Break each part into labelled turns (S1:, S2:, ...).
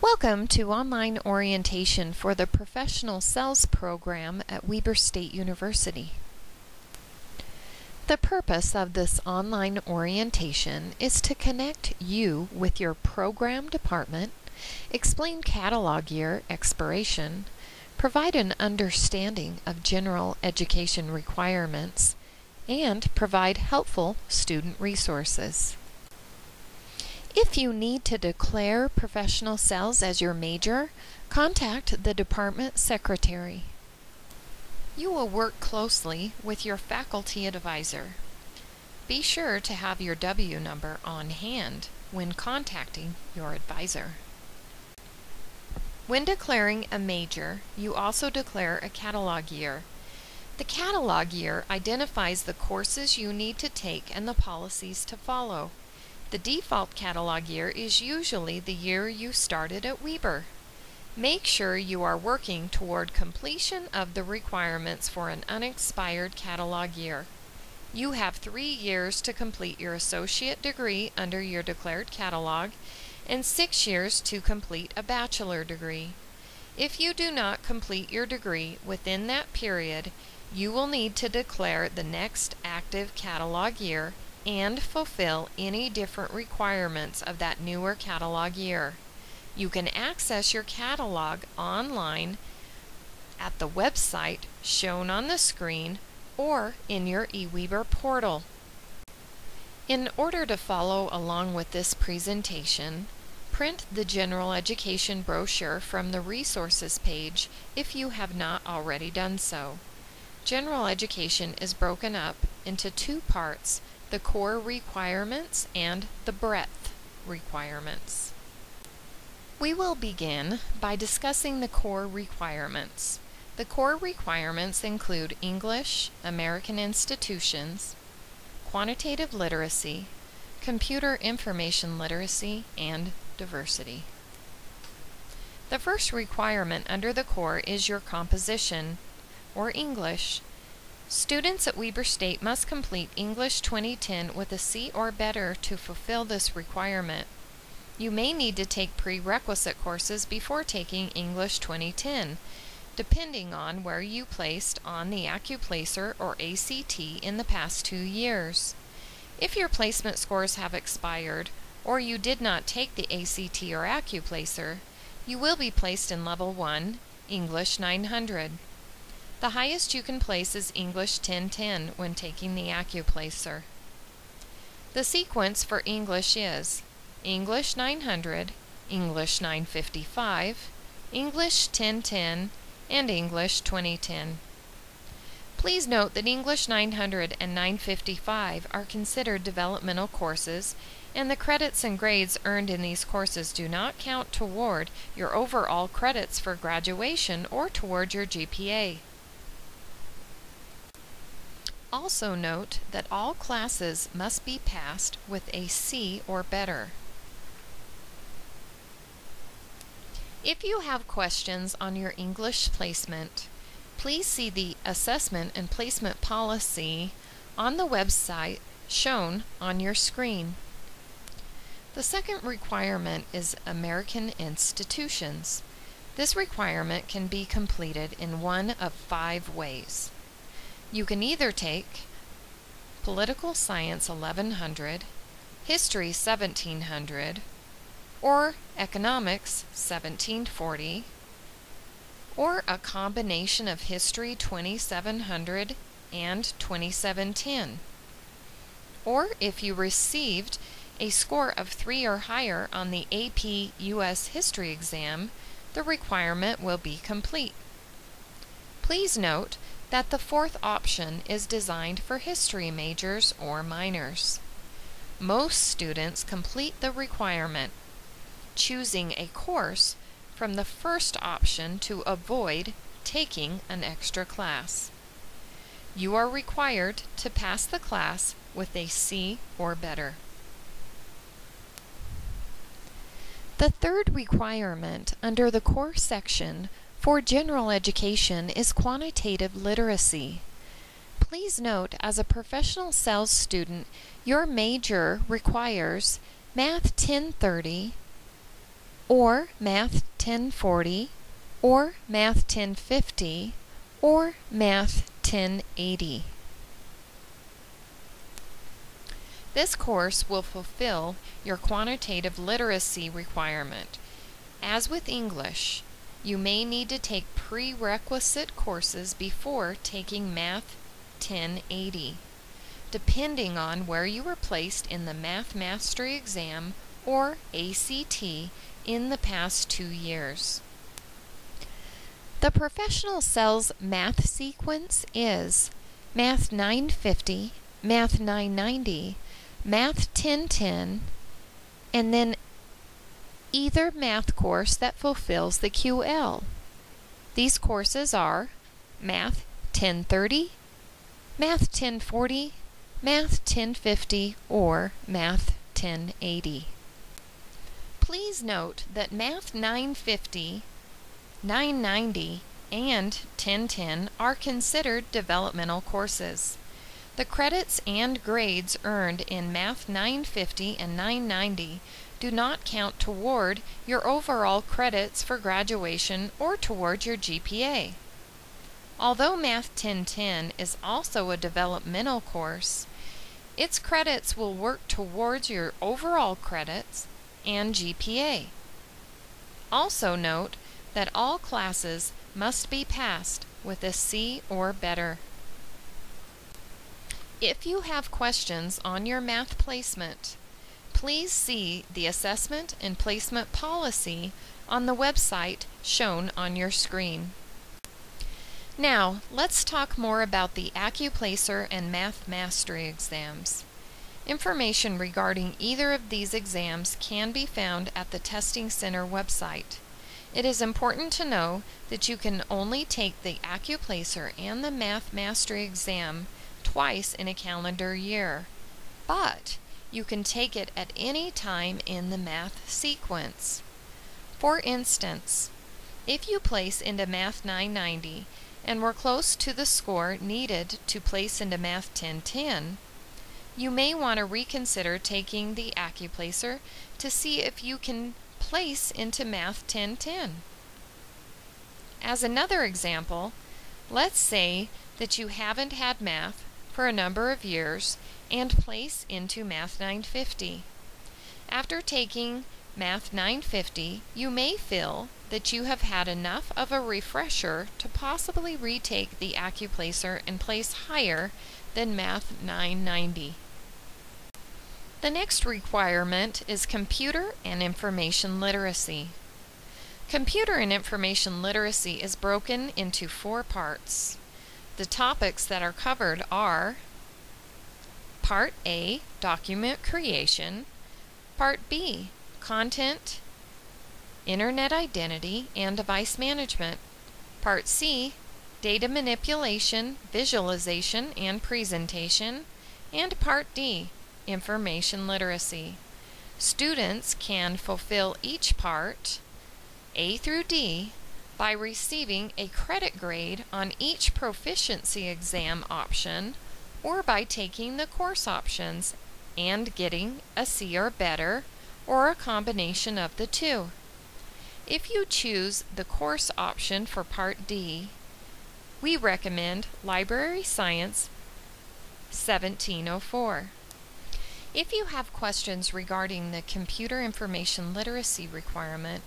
S1: Welcome to online orientation for the Professional Sales program at Weber State University. The purpose of this online orientation is to connect you with your program department, explain catalog year expiration, provide an understanding of general education requirements, and provide helpful student resources. If you need to declare professional sales as your major, contact the department secretary. You will work closely with your faculty advisor. Be sure to have your W number on hand when contacting your advisor. When declaring a major, you also declare a catalog year. The catalog year identifies the courses you need to take and the policies to follow. The default catalog year is usually the year you started at Weber. Make sure you are working toward completion of the requirements for an unexpired catalog year. You have 3 years to complete your associate degree under your declared catalog and 6 years to complete a bachelor degree. If you do not complete your degree within that period, you will need to declare the next active catalog year and fulfill any different requirements of that newer catalog year. You can access your catalog online at the website shown on the screen or in your eWeber portal. In order to follow along with this presentation, print the General Education brochure from the Resources page if you have not already done so. General Education is broken up into 2 parts: the core requirements and the breadth requirements. We will begin by discussing the core requirements. The core requirements include English, American institutions, quantitative literacy, computer information literacy, and diversity. The first requirement under the core is your composition, or English. Students at Weber State must complete English 2010 with a C or better to fulfill this requirement. You may need to take prerequisite courses before taking English 2010, depending on where you placed on the AccuPlacer or ACT in the past 2 years. If your placement scores have expired, or you did not take the ACT or AccuPlacer, you will be placed in Level 1, English 900. The highest you can place is English 1010 when taking the AccuPlacer. The sequence for English is English 900, English 955, English 1010, and English 2010. Please note that English 900 and 955 are considered developmental courses, and the credits and grades earned in these courses do not count toward your overall credits for graduation or toward your GPA. Also note that all classes must be passed with a C or better. If you have questions on your English placement, please see the Assessment and Placement Policy on the website shown on your screen. The second requirement is American institutions. This requirement can be completed in one of 5 ways. You can either take Political Science 1100, History 1700, or Economics 1740, or a combination of History 2700 and 2710. Or if you received a score of 3 or higher on the AP US History exam, the requirement will be complete. Please note that the 4th option is designed for history majors or minors. Most students complete the requirement, choosing a course from the first option to avoid taking an extra class. You are required to pass the class with a C or better. The third requirement under the core section for general education is quantitative literacy. Please note, as a professional sales student, your major requires Math 1030, or Math 1040, or Math 1050, or Math 1080. This course will fulfill your quantitative literacy requirement. As with English, you may need to take prerequisite courses before taking Math 1080, depending on where you were placed in the Math Mastery Exam or ACT in the past 2 years. The Professional Cells math sequence is Math 950, Math 990, Math 1010, and then either math course that fulfills the QL. These courses are Math 1030, Math 1040, Math 1050, or Math 1080. Please note that Math 950, 990, and 1010 are considered developmental courses. The credits and grades earned in Math 950 and 990 do not count toward your overall credits for graduation or toward your GPA. Although Math 1010 is also a developmental course, its credits will work towards your overall credits and GPA. Also note that all classes must be passed with a C or better. If you have questions on your math placement, please see the Assessment and Placement Policy on the website shown on your screen. Now, let's talk more about the AccuPlacer and Math Mastery exams. Information regarding either of these exams can be found at the Testing Center website. It is important to know that you can only take the AccuPlacer and the Math Mastery exam twice in a calendar year, but you can take it at any time in the math sequence. For instance, if you place into Math 990 and were close to the score needed to place into Math 1010, you may want to reconsider taking the AccuPlacer to see if you can place into Math 1010. As another example, let's say that you haven't had math for a number of years and place into Math 950. After taking Math 950, you may feel that you have had enough of a refresher to possibly retake the AccuPlacer and place higher than Math 990. The next requirement is Computer and Information Literacy. Computer and Information Literacy is broken into 4 parts. The topics that are covered are Part A, Document Creation, Part B, Content, Internet Identity, and Device Management, Part C, Data Manipulation, Visualization, and Presentation, and Part D, Information Literacy. Students can fulfill each part, A through D, by receiving a credit grade on each proficiency exam option or by taking the course options and getting a C or better, or a combination of the two. If you choose the course option for Part D, we recommend Library Science 1704. If you have questions regarding the Computer Information Literacy requirement,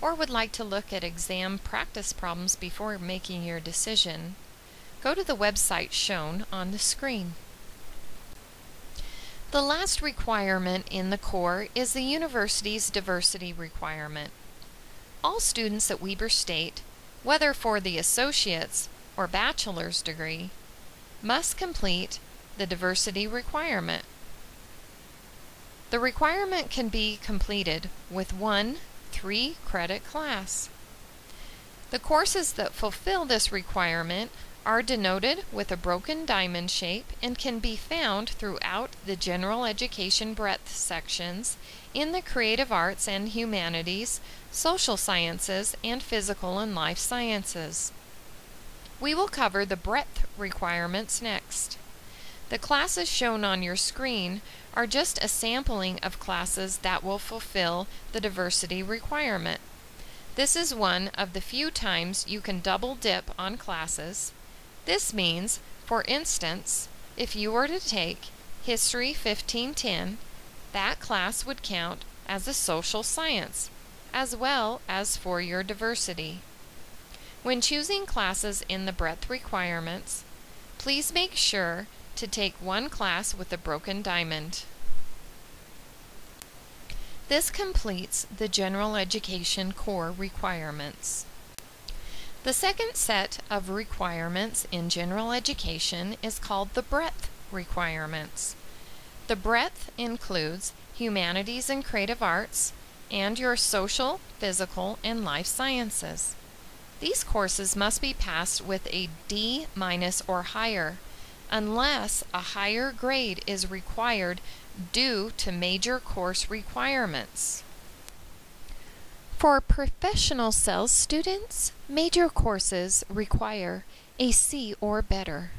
S1: or would like to look at exam practice problems before making your decision, go to the website shown on the screen. The last requirement in the core is the university's diversity requirement. All students at Weber State, whether for the associate's or bachelor's degree, must complete the diversity requirement. The requirement can be completed with one 3-credit class. The courses that fulfill this requirement are denoted with a broken diamond shape and can be found throughout the General Education Breadth sections in the Creative Arts and Humanities, Social Sciences, and Physical and Life Sciences. We will cover the breadth requirements next. The classes shown on your screen are just a sampling of classes that will fulfill the diversity requirement. This is one of the few times you can double dip on classes. This means, for instance, if you were to take History 1510, that class would count as a social science, as well as for your diversity. When choosing classes in the breadth requirements, please make sure to take one class with a broken diamond. This completes the general education core requirements. The second set of requirements in general education is called the breadth requirements. The breadth includes humanities and creative arts and your social, physical, and life sciences. These courses must be passed with a D- or higher, unless a higher grade is required due to major course requirements. For professional sales students, major courses require a C or better.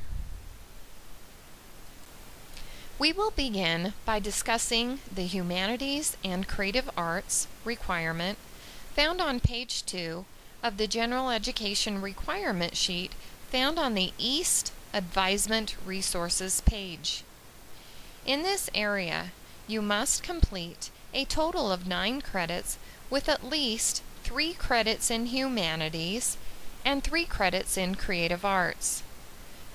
S1: We will begin by discussing the humanities and creative arts requirement found on page 2 of the general education requirement sheet found on the East Advisement Resources page. In this area, you must complete a total of 9 credits with at least 3 credits in humanities and 3 credits in creative arts.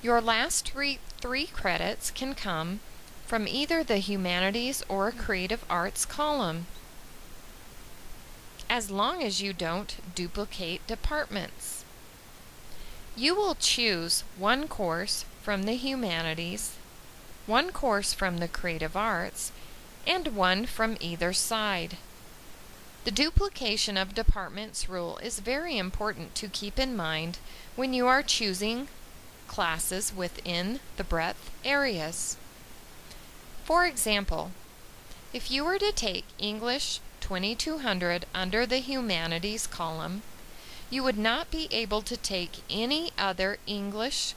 S1: Your last three credits can come from either the humanities or creative arts column, as long as you don't duplicate departments. You will choose one course from the humanities, one course from the creative arts, and one from either side. The duplication of departments rule is very important to keep in mind when you are choosing classes within the breadth areas. For example, if you were to take English 2200 under the humanities column, you would not be able to take any other English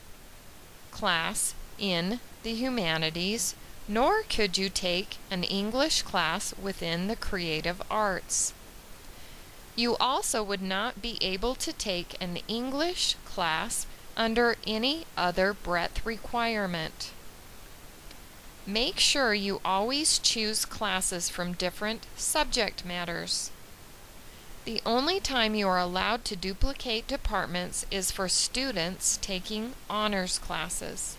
S1: class in the humanities, nor could you take an English class within the creative arts. You also would not be able to take an English class under any other breadth requirement. Make sure you always choose classes from different subject matters. The only time you are allowed to duplicate departments is for students taking honors classes.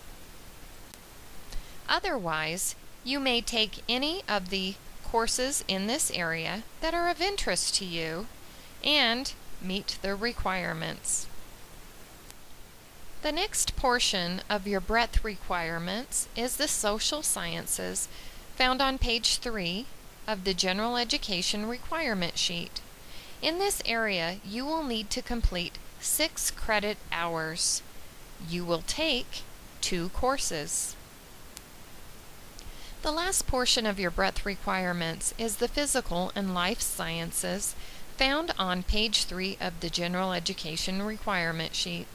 S1: Otherwise, you may take any of the courses in this area that are of interest to you and meet the requirements. The next portion of your breadth requirements is the social sciences, found on page 3 of the general education requirement sheet. In this area, you will need to complete 6 credit hours. You will take 2 courses. The last portion of your breadth requirements is the physical and life sciences, found on page 3 of the general education requirement sheet.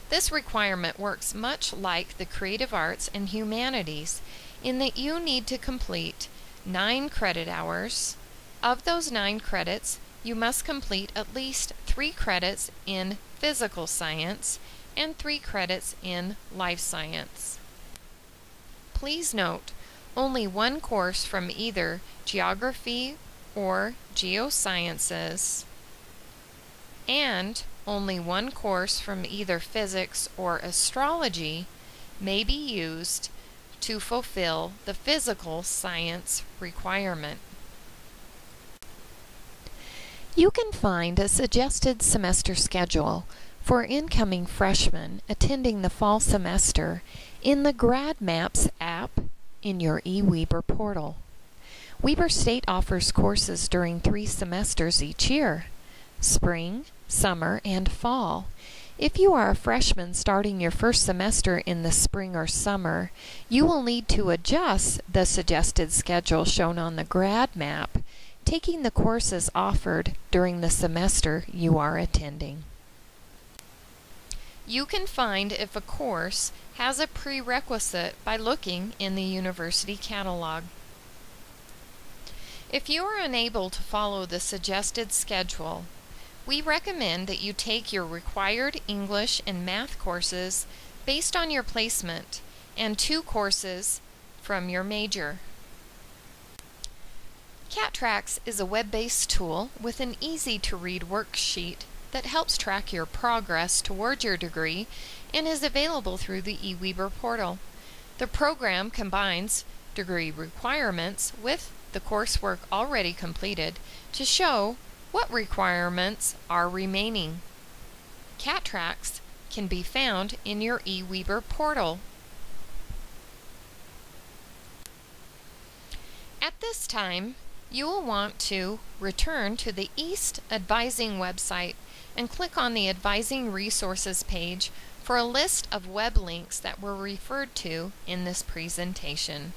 S1: This requirement works much like the creative arts and humanities in that you need to complete 9 credit hours. Of those 9 credits, you must complete at least 3 credits in physical science and 3 credits in life science. Please note, only one course from either geography or geosciences and only one course from either physics or astrology may be used to fulfill the physical science requirement. You can find a suggested semester schedule for incoming freshmen attending the fall semester in the GradMaps app in your eWeber portal. Weber State offers courses during 3 semesters each year: spring, summer, and fall. If you are a freshman starting your first semester in the spring or summer, you will need to adjust the suggested schedule shown on the GradMap, taking the courses offered during the semester you are attending. You can find if a course has a prerequisite by looking in the university catalog. If you are unable to follow the suggested schedule, we recommend that you take your required English and math courses based on your placement and 2 courses from your major. CatTrax is a web-based tool with an easy-to-read worksheet that helps track your progress toward your degree and is available through the eWeber portal. The program combines degree requirements with the coursework already completed to show what requirements are remaining. CatTrax can be found in your eWeber portal. At this time, you will want to return to the East Advising website and click on the Advising Resources page for a list of web links that were referred to in this presentation.